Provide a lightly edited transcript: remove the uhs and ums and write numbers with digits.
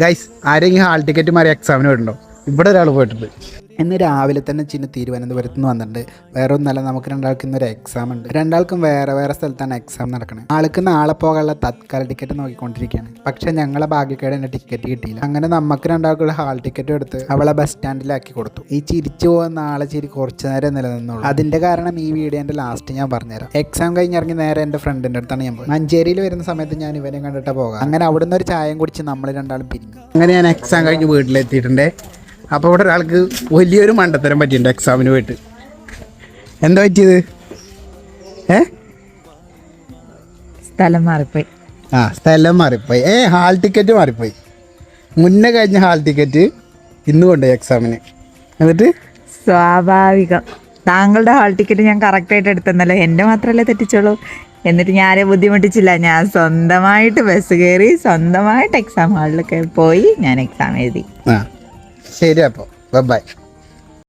Guys ആരെങ്കിലും hall ticket മാറി എക്സാമിന് പോയിട്ടുണ്ടോ? ഇവിടെ ഒരാൾ പോയിട്ടുണ്ട്. ഇന്ന് രാവിലെ തന്നെ ചിന്നു തിരുവനന്തപുരത്ത് നിന്ന് വന്നിട്ടുണ്ട്. വേറെ ഒന്നല്ല, നമുക്ക് രണ്ടാൾക്കും ഇന്നൊരു എക്സാം ഉണ്ട്. രണ്ടാൾക്കും വേറെ വേറെ സ്ഥലത്താണ് എക്സാം നടക്കുന്നത്. ആൾക്ക് നാളെ പോകാനുള്ള തത്കാല ടിക്കറ്റ് നോക്കിക്കൊണ്ടിരിക്കുകയാണ്. പക്ഷെ ഞങ്ങളെ ഭാഗ്യക്കേട് തന്നെ ടിക്കറ്റ് കിട്ടിയില്ല. അങ്ങനെ നമുക്ക് രണ്ടാൾക്കുള്ള ഹാൾ ടിക്കറ്റ് എടുത്ത് അവളെ ബസ് സ്റ്റാൻഡിലാക്കി കൊടുത്തു. ഈ ചിരിച്ചു പോകുന്ന ആളെ ചിരി കുറച്ചു നേരം നിലനിന്നുള്ളൂ. അതിന്റെ കാരണം ഈ വീഡിയോന്റെ ലാസ്റ്റ് ഞാൻ പറഞ്ഞുതരാം. എക്സാം കഴിഞ്ഞിറങ്ങി നേരെ എൻ്റെ ഫ്രണ്ടിൻ്റെ അടുത്താണ് ഞാൻ പോയത്. മഞ്ചേരിയിൽ വരുന്ന സമയത്ത് ഞാൻ ഇവനെ കണ്ടിട്ട് പോകാം. അങ്ങനെ അവിടുന്ന് ഒരു ചായയും കുടിച്ച് നമ്മൾ രണ്ടാളും പിരിഞ്ഞു. അങ്ങനെ ഞാൻ എക്സാം കഴിഞ്ഞ് വീട്ടിലെത്തിയിട്ടുണ്ട്. അപ്പോൾ ഇവിടെ ഒരാൾക്ക് വലിയൊരു മണ്ടത്തരം പറ്റിയിട്ടുണ്ട് എക്സാമിന് പോയിട്ട്. എന്താ പറ്റിയത്? സ്ഥലം മാറിപ്പോയി. സ്ഥലം മാറിപ്പോയി. ഹാൾ ടിക്കറ്റ് മാറിപ്പോയി. മുന്നേ കഴിഞ്ഞ ഹാൾ ടിക്കറ്റ് ഇന്ന് കൊണ്ടുപോയി എക്സാമിന്. എന്നിട്ട് സ്വാഭാവികം. താങ്കളുടെ ഹാൾ ടിക്കറ്റ് ഞാൻ കറക്റ്റായിട്ട് എടുത്തെന്നല്ലോ. എൻ്റെ മാത്രമല്ലേ തെറ്റിച്ചോളൂ. എന്നിട്ട് ഞാനെ ബുദ്ധിമുട്ടിച്ചില്ല. ഞാൻ സ്വന്തമായിട്ട് ബസ് കയറി സ്വന്തമായിട്ട് എക്സാം ഹാളിലൊക്കെ പോയി ഞാൻ എക്സാം എഴുതി. ശരി, അപ്പോൾ ബൈ.